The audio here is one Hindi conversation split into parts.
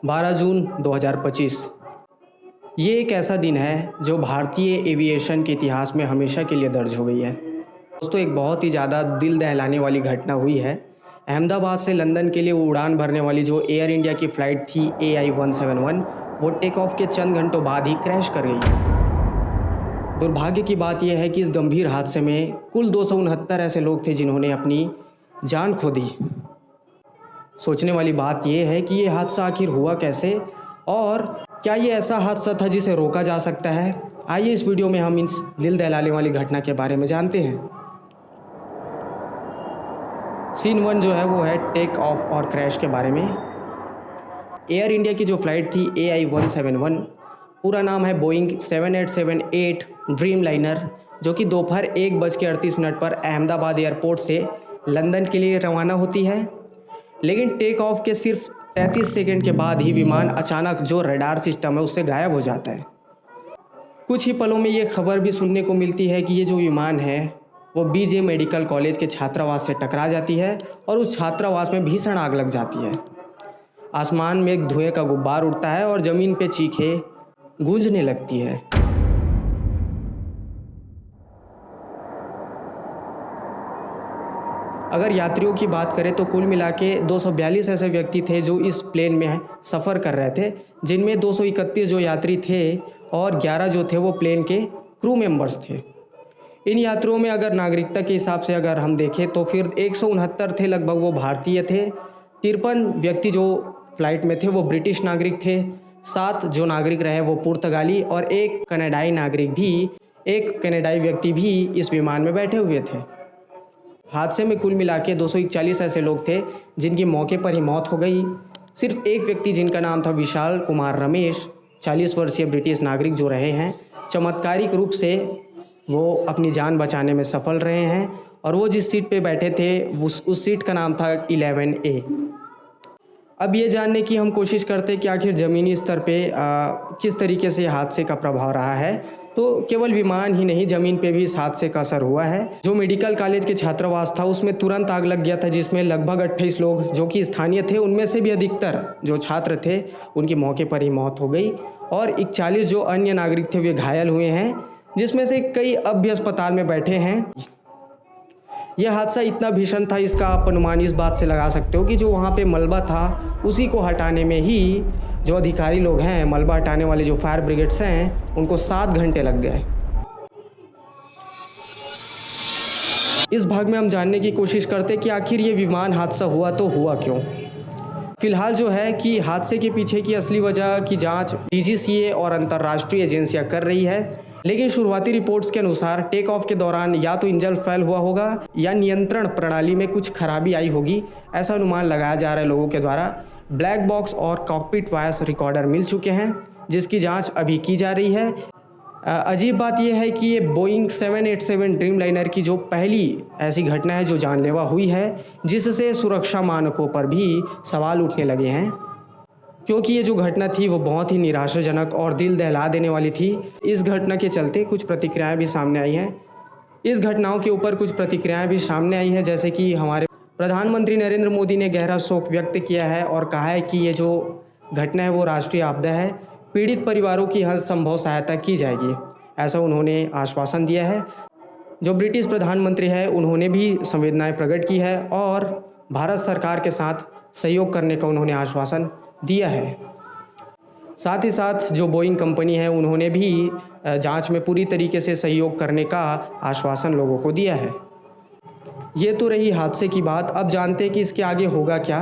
12 जून 2025। ये एक ऐसा दिन है जो भारतीय एविएशन के इतिहास में हमेशा के लिए दर्ज हो गई है। दोस्तों, एक बहुत ही ज़्यादा दिल दहलाने वाली घटना हुई है। अहमदाबाद से लंदन के लिए उड़ान भरने वाली जो एयर इंडिया की फ़्लाइट थी AI-171, वो टेक ऑफ के चंद घंटों बाद ही क्रैश कर गई। दुर्भाग्य की बात यह है कि इस गंभीर हादसे में कुल 269 ऐसे लोग थे जिन्होंने अपनी जान खो दी। सोचने वाली बात यह है कि ये हादसा आखिर हुआ कैसे और क्या ये ऐसा हादसा था जिसे रोका जा सकता है। आइए इस वीडियो में हम इस दिल दहलाने वाली घटना के बारे में जानते हैं। सीन 1 जो है वो है टेक ऑफ और क्रैश के बारे में। एयर इंडिया की जो फ़्लाइट थी AI-171, पूरा नाम है बोइंग 7878 ड्रीम लाइनर, जो कि दोपहर 1:38 पर अहमदाबाद एयरपोर्ट से लंदन के लिए रवाना होती है। लेकिन टेक ऑफ के सिर्फ 33 सेकंड के बाद ही विमान अचानक जो रडार सिस्टम है उससे गायब हो जाता है। कुछ ही पलों में ये खबर भी सुनने को मिलती है कि ये जो विमान है वो BJ मेडिकल कॉलेज के छात्रावास से टकरा जाती है और उस छात्रावास में भीषण आग लग जाती है। आसमान में एक धुएं का गुब्बार उड़ता है और ज़मीन पे चीखें गूंजने लगती है। अगर यात्रियों की बात करें तो कुल मिला के 242 ऐसे व्यक्ति थे जो इस प्लेन में सफ़र कर रहे थे, जिनमें 231 जो यात्री थे और 11 जो थे वो प्लेन के क्रू मेंबर्स थे। इन यात्रियों में अगर नागरिकता के हिसाब से अगर हम देखें तो फिर 169 थे लगभग वो भारतीय थे, 53 व्यक्ति जो फ़्लाइट में थे वो ब्रिटिश नागरिक थे, 7 जो नागरिक रहे वो पुर्तगाली और एक कनाडाई व्यक्ति भी इस विमान में बैठे हुए थे। हादसे में कुल मिला के 241 ऐसे लोग थे जिनकी मौके पर ही मौत हो गई। सिर्फ एक व्यक्ति जिनका नाम था विशाल कुमार रमेश, 40 वर्षीय ब्रिटिश नागरिक जो रहे हैं, चमत्कारिक रूप से वो अपनी जान बचाने में सफल रहे हैं और वो जिस सीट पे बैठे थे उस सीट का नाम था 11A। अब ये जानने की हम कोशिश करते हैं कि आखिर ज़मीनी स्तर पे किस तरीके से हादसे का प्रभाव रहा है। तो केवल विमान ही नहीं, ज़मीन पे भी इस हादसे का असर हुआ है। जो मेडिकल कॉलेज के छात्रावास था उसमें तुरंत आग लग गया था, जिसमें लगभग 28 लोग जो कि स्थानीय थे, उनमें से भी अधिकतर जो छात्र थे उनकी मौके पर ही मौत हो गई और 41 जो अन्य नागरिक थे वे घायल हुए हैं, जिसमें से कई अब भी अस्पताल में बैठे हैं। यह हादसा इतना भीषण था, इसका आप अनुमान इस बात से लगा सकते हो कि जो वहाँ पे मलबा था उसी को हटाने में ही जो अधिकारी लोग हैं, मलबा हटाने वाले जो फायर ब्रिगेड्स हैं, उनको 7 घंटे लग गए। इस भाग में हम जानने की कोशिश करते कि आखिर ये विमान हादसा हुआ तो हुआ क्यों। फिलहाल जो है कि हादसे के पीछे की असली वजह की जांच DGCA और अंतर्राष्ट्रीय एजेंसियां कर रही है। लेकिन शुरुआती रिपोर्ट्स के अनुसार टेक ऑफ के दौरान या तो इंजन फेल हुआ होगा या नियंत्रण प्रणाली में कुछ खराबी आई होगी, ऐसा अनुमान लगाया जा रहा है लोगों के द्वारा। ब्लैक बॉक्स और कॉकपिट वॉइस रिकॉर्डर मिल चुके हैं जिसकी जांच अभी की जा रही है। अजीब बात यह है कि ये बोइंग 787 ड्रीम लाइनर की जो पहली ऐसी घटना है जो जानलेवा हुई है, जिससे सुरक्षा मानकों पर भी सवाल उठने लगे हैं, क्योंकि ये जो घटना थी वो बहुत ही निराशाजनक और दिल दहला देने वाली थी। इस घटना के चलते कुछ प्रतिक्रियाएं भी सामने आई हैं। इस घटनाओं के ऊपर कुछ प्रतिक्रियाएं भी सामने आई हैं, जैसे कि हमारे प्रधानमंत्री नरेंद्र मोदी ने गहरा शोक व्यक्त किया है और कहा है कि ये जो घटना है वो राष्ट्रीय आपदा है, पीड़ित परिवारों की हर संभव सहायता की जाएगी, ऐसा उन्होंने आश्वासन दिया है। जो ब्रिटिश प्रधानमंत्री है उन्होंने भी संवेदनाएं प्रकट की है और भारत सरकार के साथ सहयोग करने का उन्होंने आश्वासन दिया है। साथ ही साथ जो बोइंग कंपनी है उन्होंने भी जांच में पूरी तरीके से सहयोग करने का आश्वासन लोगों को दिया है। ये तो रही हादसे की बात। अब जानते हैं कि इसके आगे होगा क्या।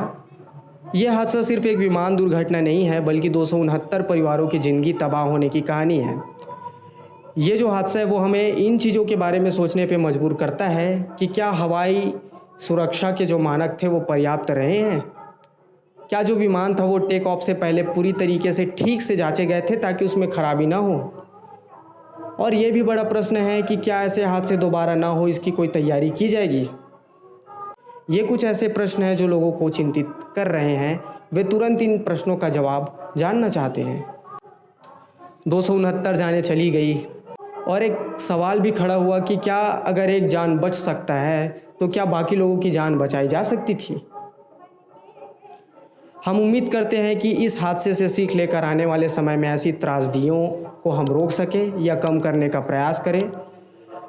यह हादसा सिर्फ एक विमान दुर्घटना नहीं है, बल्कि 269 परिवारों की ज़िंदगी तबाह होने की कहानी है। ये जो हादसा है वो हमें इन चीज़ों के बारे में सोचने पे मजबूर करता है कि क्या हवाई सुरक्षा के जो मानक थे वो पर्याप्त रहे हैं। क्या जो विमान था वो टेक ऑफ से पहले पूरी तरीके से ठीक से जांचे गए थे ताकि उसमें खराबी ना हो। और ये भी बड़ा प्रश्न है कि क्या ऐसे हादसे दोबारा ना हो, इसकी कोई तैयारी की जाएगी। ये कुछ ऐसे प्रश्न हैं जो लोगों को चिंतित कर रहे हैं। वे तुरंत इन प्रश्नों का जवाब जानना चाहते हैं। 269 जानें चली गई और एक सवाल भी खड़ा हुआ कि क्या अगर एक जान बच सकता है तो क्या बाकी लोगों की जान बचाई जा सकती थी। हम उम्मीद करते हैं कि इस हादसे से सीख लेकर आने वाले समय में ऐसी त्रासदियों को हम रोक सकें या कम करने का प्रयास करें।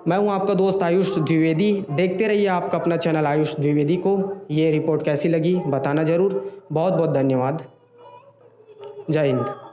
मैं हूं आपका दोस्त आयुष द्विवेदी। देखते रहिए आपका अपना चैनल आयुष द्विवेदी को। ये रिपोर्ट कैसी लगी बताना ज़रूर। बहुत बहुत धन्यवाद। जय हिंद।